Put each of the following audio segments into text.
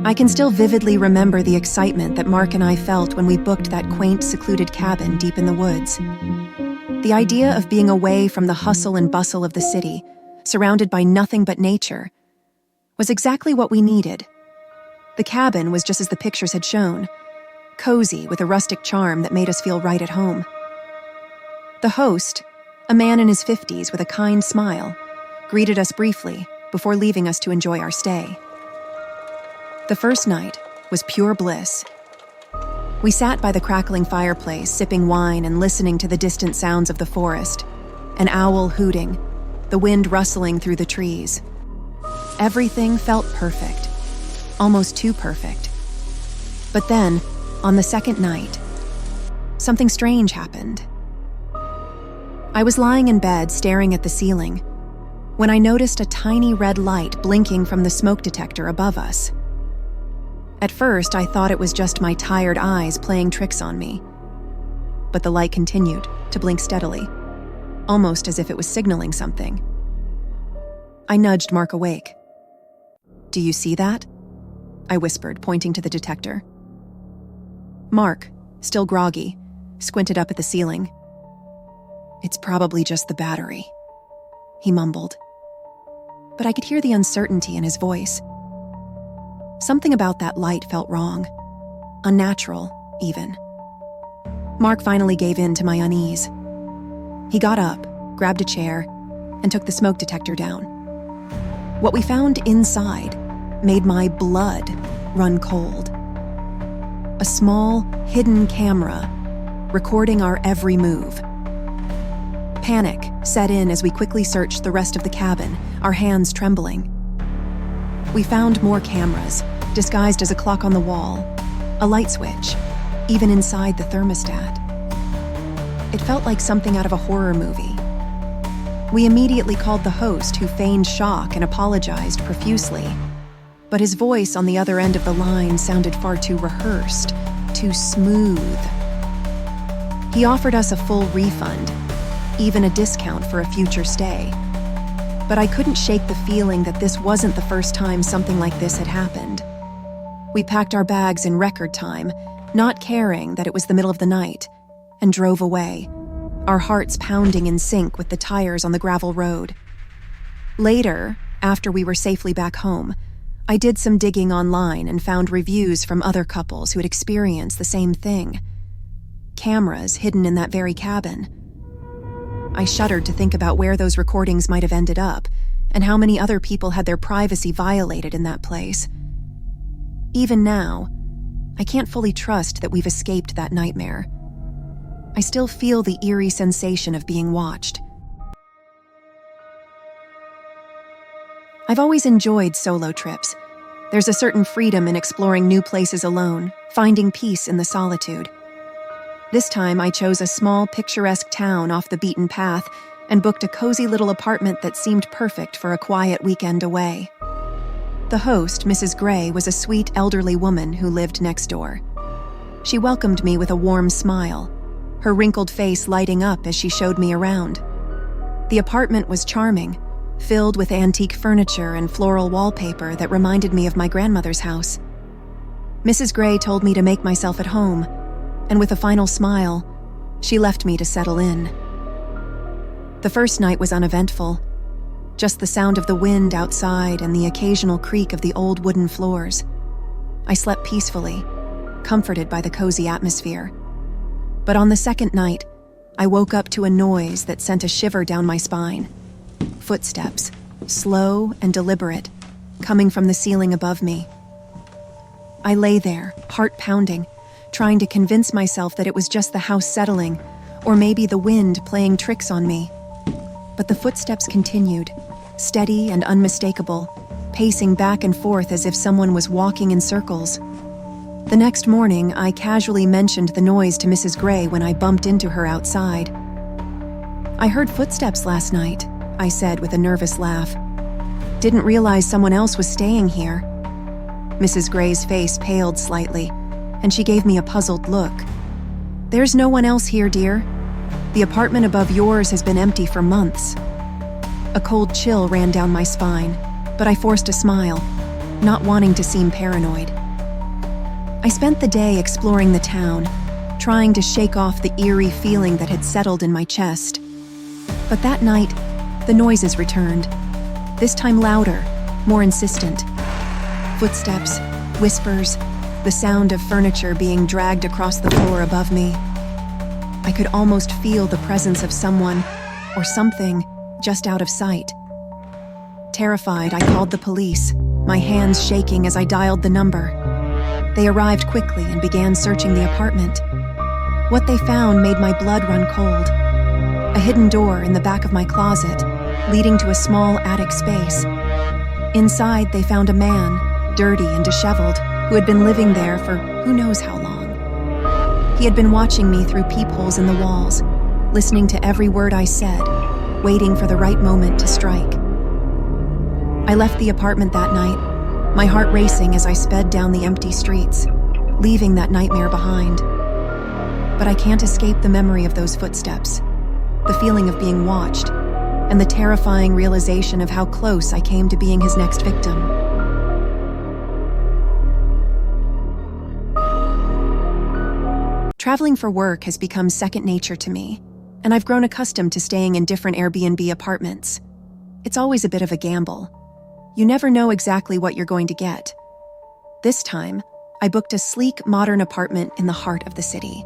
I can still vividly remember the excitement that Mark and I felt when we booked that quaint, secluded cabin deep in the woods. The idea of being away from the hustle and bustle of the city, surrounded by nothing but nature, was exactly what we needed. The cabin was just as the pictures had shown, cozy with a rustic charm that made us feel right at home. The host, a man in his 50s with a kind smile, greeted us briefly before leaving us to enjoy our stay. The first night was pure bliss. We sat by the crackling fireplace, sipping wine and listening to the distant sounds of the forest, an owl hooting, the wind rustling through the trees. Everything felt perfect, almost too perfect. But then, on the second night, something strange happened. I was lying in bed staring at the ceiling when I noticed a tiny red light blinking from the smoke detector above us. At first, I thought it was just my tired eyes playing tricks on me. But the light continued to blink steadily, almost as if it was signaling something. I nudged Mark awake. "Do you see that?" I whispered, pointing to the detector. Mark, still groggy, squinted up at the ceiling. "It's probably just the battery," he mumbled. But I could hear the uncertainty in his voice. Something about that light felt wrong, unnatural, even. Mark finally gave in to my unease. He got up, grabbed a chair, and took the smoke detector down. What we found inside made my blood run cold. A small, hidden camera recording our every move. Panic set in as we quickly searched the rest of the cabin, our hands trembling. We found more cameras, disguised as a clock on the wall, a light switch, even inside the thermostat. It felt like something out of a horror movie. We immediately called the host, who feigned shock and apologized profusely. But his voice on the other end of the line sounded far too rehearsed, too smooth. He offered us a full refund, even a discount for a future stay. But I couldn't shake the feeling that this wasn't the first time something like this had happened. We packed our bags in record time, not caring that it was the middle of the night, and drove away, our hearts pounding in sync with the tires on the gravel road. Later, after we were safely back home, I did some digging online and found reviews from other couples who had experienced the same thing. Cameras hidden in that very cabin. I shuddered to think about where those recordings might have ended up, and how many other people had their privacy violated in that place. Even now, I can't fully trust that we've escaped that nightmare. I still feel the eerie sensation of being watched. I've always enjoyed solo trips. There's a certain freedom in exploring new places alone, finding peace in the solitude. This time I chose a small, picturesque town off the beaten path and booked a cozy little apartment that seemed perfect for a quiet weekend away. The host, Mrs. Gray, was a sweet, elderly woman who lived next door. She welcomed me with a warm smile, her wrinkled face lighting up as she showed me around. The apartment was charming, filled with antique furniture and floral wallpaper that reminded me of my grandmother's house. Mrs. Gray told me to make myself at home, and with a final smile, she left me to settle in. The first night was uneventful, just the sound of the wind outside and the occasional creak of the old wooden floors. I slept peacefully, comforted by the cozy atmosphere. But on the second night, I woke up to a noise that sent a shiver down my spine. Footsteps, slow and deliberate, coming from the ceiling above me. I lay there, heart pounding, trying to convince myself that it was just the house settling, or maybe the wind playing tricks on me. But the footsteps continued, steady and unmistakable, pacing back and forth as if someone was walking in circles. The next morning, I casually mentioned the noise to Mrs. Gray when I bumped into her outside. "I heard footsteps last night," I said with a nervous laugh. "Didn't realize someone else was staying here." Mrs. Gray's face paled slightly, and she gave me a puzzled look. "There's no one else here, dear. The apartment above yours has been empty for months." A cold chill ran down my spine, but I forced a smile. not wanting to seem paranoid. I spent the day exploring the town, trying to shake off the eerie feeling that had settled in my chest. But that night, the noises returned, this time louder, more insistent. Footsteps, whispers, the sound of furniture being dragged across the floor above me. I could almost feel the presence of someone or something just out of sight. Terrified, I called the police, my hands shaking as I dialed the number. They arrived quickly and began searching the apartment. What they found made my blood run cold. A hidden door in the back of my closet, leading to a small attic space. Inside, they found a man, dirty and disheveled, who had been living there for who knows how long. He had been watching me through peepholes in the walls, listening to every word I said, waiting for the right moment to strike. I left the apartment that night, my heart racing as I sped down the empty streets, leaving that nightmare behind. But I can't escape the memory of those footsteps, the feeling of being watched, and the terrifying realization of how close I came to being his next victim. Traveling for work has become second nature to me, and I've grown accustomed to staying in different Airbnb apartments. It's always a bit of a gamble. You never know exactly what you're going to get. This time, I booked a sleek, modern apartment in the heart of the city.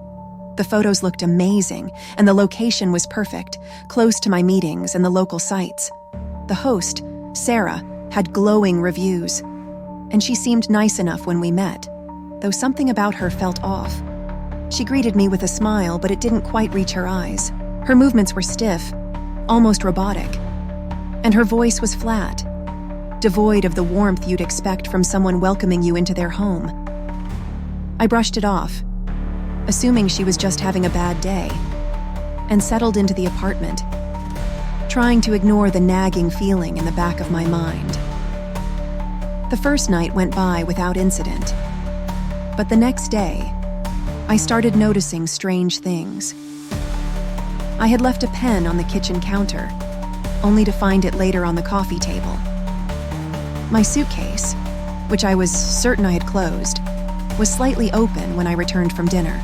The photos looked amazing, and the location was perfect, close to my meetings and the local sites. The host, Sarah, had glowing reviews, and she seemed nice enough when we met, though something about her felt off. She greeted me with a smile, but it didn't quite reach her eyes. Her movements were stiff, almost robotic, and her voice was flat, devoid of the warmth you'd expect from someone welcoming you into their home. I brushed it off, assuming she was just having a bad day, and settled into the apartment, trying to ignore the nagging feeling in the back of my mind. The first night went by without incident, but the next day, I started noticing strange things. I had left a pen on the kitchen counter, only to find it later on the coffee table. My suitcase, which I was certain I had closed, was slightly open when I returned from dinner.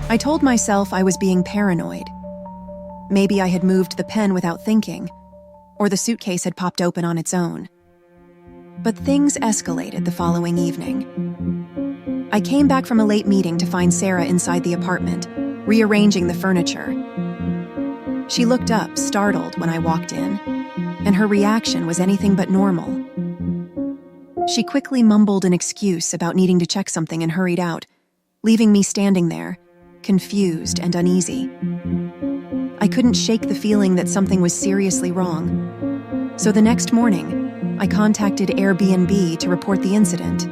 I told myself I was being paranoid. Maybe I had moved the pen without thinking, or the suitcase had popped open on its own. But things escalated the following evening. I came back from a late meeting to find Sarah inside the apartment, rearranging the furniture. She looked up, startled, when I walked in, and her reaction was anything but normal. She quickly mumbled an excuse about needing to check something and hurried out, leaving me standing there, confused and uneasy. I couldn't shake the feeling that something was seriously wrong. So the next morning, I contacted AirBnB to report the incident.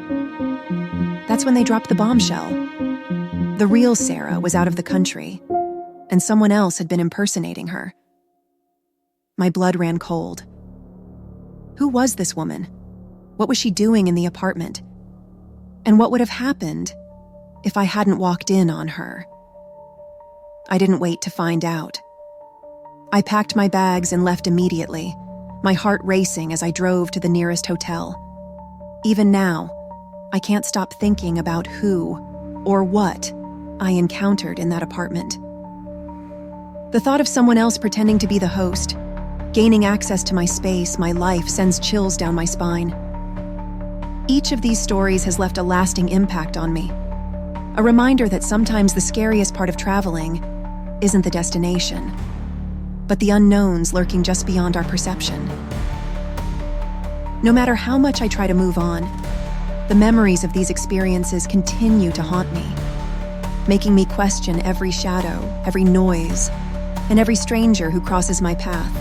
That's when they dropped the bombshell. The real Sarah was out of the country, and someone else had been impersonating her. My blood ran cold. Who was this woman? What was she doing in the apartment? And what would have happened if I hadn't walked in on her? I didn't wait to find out. I packed my bags and left immediately, my heart racing as I drove to the nearest hotel. Even now, I can't stop thinking about who or what I encountered in that apartment. The thought of someone else pretending to be the host, gaining access to my space, my life, sends chills down my spine. Each of these stories has left a lasting impact on me. A reminder that sometimes the scariest part of traveling isn't the destination, but the unknowns lurking just beyond our perception. No matter how much I try to move on, the memories of these experiences continue to haunt me, making me question every shadow, every noise, and every stranger who crosses my path.